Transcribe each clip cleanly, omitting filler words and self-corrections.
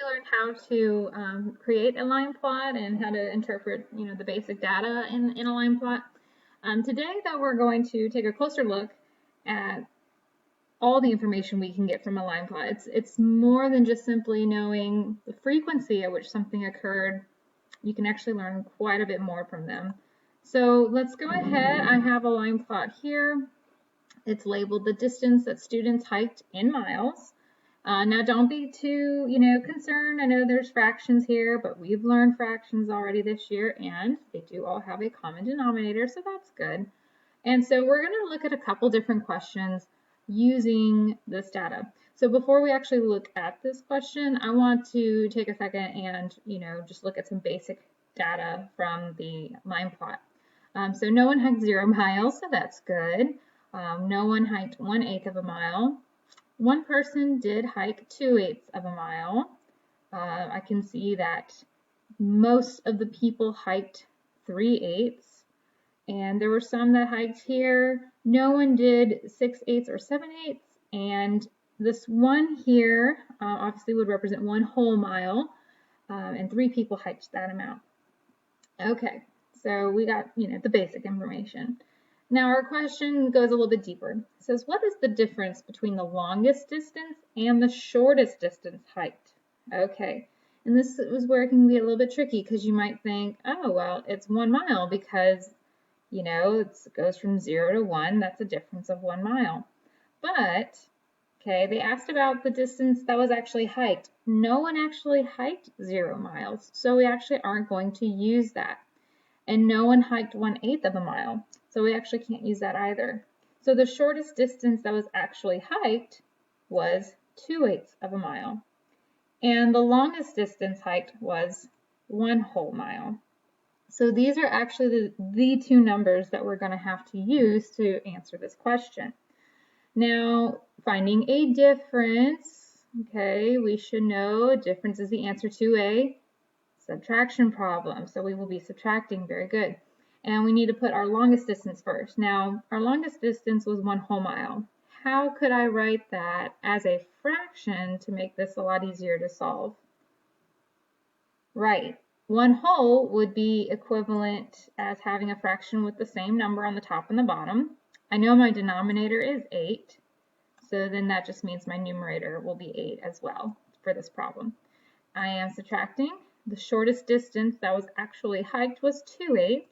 learned how to create a line plot and how to interpret, the basic data in a line plot. Today, though, we're going to take a closer look at all the information we can get from a line plot. It's more than just simply knowing the frequency at which something occurred. You can actually learn quite a bit more from them. So let's go ahead. I have a line plot here. It's labeled the distance that students hiked in miles. Now don't be too, concerned. I know there's fractions here, but we've learned fractions already this year, and they do all have a common denominator, so that's good. And so we're going to look at a couple different questions using this data. So before we actually look at this question, I want to take a second and, just look at some basic data from the line plot. So no one hiked 0 miles, so that's good. No one hiked 1/8 of a mile. One person did hike 2/8 of a mile. I can see that most of the people hiked 3/8, and there were some that hiked here. No one did 6/8 or 7/8, and this one here obviously would represent 1 whole mile, and 3 people hiked that amount. Okay, so we got, the basic information. Now our question goes a little bit deeper. It says, what is the difference between the longest distance and the shortest distance hiked? Okay, and this is where it can be a little bit tricky because you might think, oh, well, it's 1 mile because, it goes from 0 to 1. That's a difference of 1 mile. But, okay, they asked about the distance that was actually hiked. No one actually hiked 0 miles, so we actually aren't going to use that. And no one hiked 1/8 of a mile, so we actually can't use that either. So the shortest distance that was actually hiked was 2/8 of a mile. And the longest distance hiked was 1 whole mile. So these are actually the two numbers that we're going to have to use to answer this question. Now, finding a difference, okay, we should know a difference is the answer to a subtraction problem. So we will be subtracting, very good. And we need to put our longest distance first. Now, our longest distance was 1 whole mile. How could I write that as a fraction to make this a lot easier to solve? Right, 1 whole would be equivalent as having a fraction with the same number on the top and the bottom. I know my denominator is 8, so then that just means my numerator will be 8 as well for this problem. I am subtracting. The shortest distance that was actually hiked was 2/8.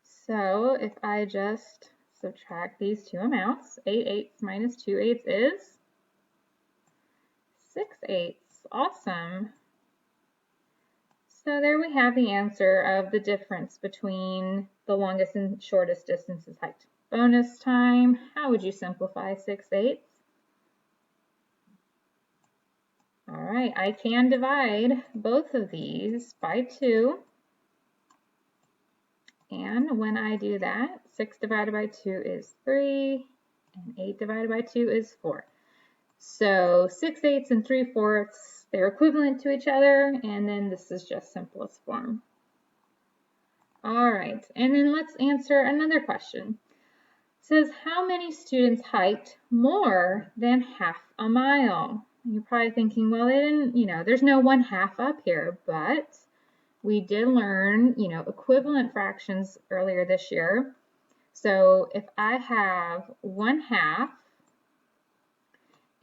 So if I just subtract these two amounts, 8/8 minus 2/8 is 6/8. Awesome. So there we have the answer of the difference between the longest and shortest distances hiked. Bonus time. How would you simplify 6/8? All right, I can divide both of these by 2. And when I do that, 6 divided by 2 is 3, and 8 divided by 2 is 4. So 6/8 and 3/4, they're equivalent to each other, and then this is just simplest form. All right, and then let's answer another question. It says, how many students hiked more than half a mile? You're probably thinking, well, they didn't, there's no 1/2 up here, but we did learn, equivalent fractions earlier this year. So if I have 1/2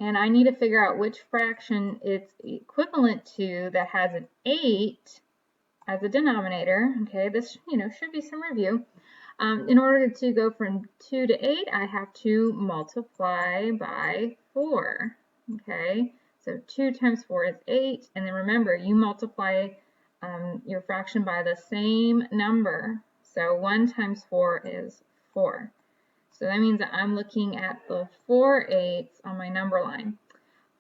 and I need to figure out which fraction it's equivalent to that has an 8 as a denominator, okay, this, should be some review. In order to go from 2 to 8, I have to multiply by 4. Okay, so 2 times 4 is 8, and then remember, you multiply your fraction by the same number. So 1 times 4 is 4. So that means that I'm looking at the 4/8 on my number line.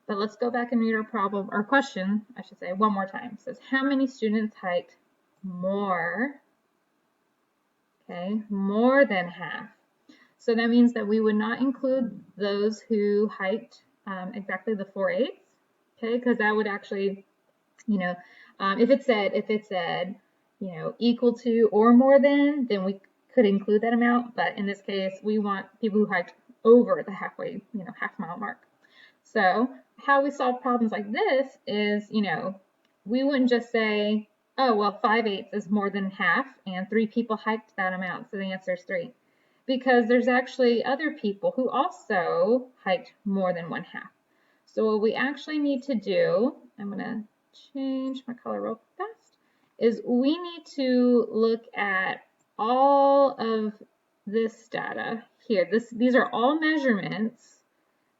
But let's go back and read our problem, or question, I should say, one more time. It says, how many students hiked more, okay, more than half? So that means that we would not include those who hiked exactly the 4/8, okay, because that would actually, if it said, equal to or more than, then we could include that amount. But in this case, we want people who hiked over the halfway, half mile mark. So how we solve problems like this is, we wouldn't just say, oh, well, 5/8 is more than half, and 3 people hiked that amount, so the answer is 3. Because there's actually other people who also hiked more than 1/2. So what we actually need to do, I'm going to change my color real fast, is we need to look at all of this data here. These are all measurements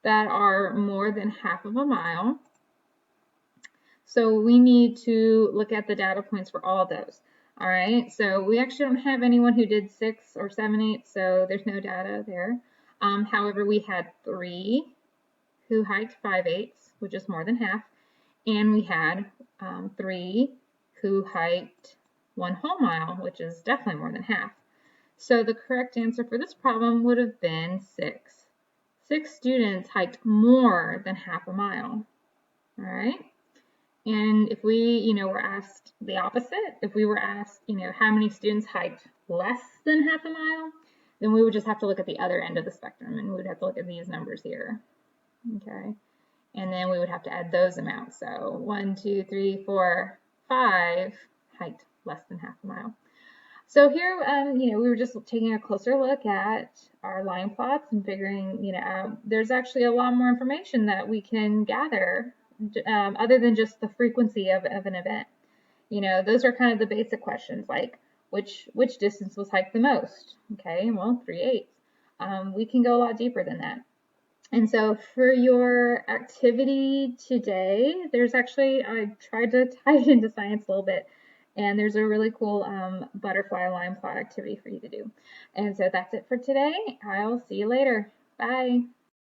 that are more than half of a mile. So we need to look at the data points for all of those. All right, so we actually don't have anyone who did 6 or 7/8, so there's no data there. However, we had 3 who hiked 5/8, which is more than half, and we had 3 who hiked 1 whole mile, which is definitely more than half. So the correct answer for this problem would have been 6. 6 students hiked more than half a mile. All right. And if we, were asked the opposite, if we were asked, how many students hiked less than half a mile, then we would just have to look at the other end of the spectrum, and we would have to look at these numbers here. Okay. And then we would have to add those amounts. So 1, 2, 3, 4, 5 hiked less than half a mile. So here, we were just taking a closer look at our line plots and figuring, there's actually a lot more information that we can gather other than just the frequency of an event. Those are kind of the basic questions, like which distance was hiked the most? Okay, well, 3/8. We can go a lot deeper than that. And so for your activity today, there's actually, I tried to tie it into science a little bit, and there's a really cool butterfly line plot activity for you to do. And so that's it for today. I'll see you later. Bye.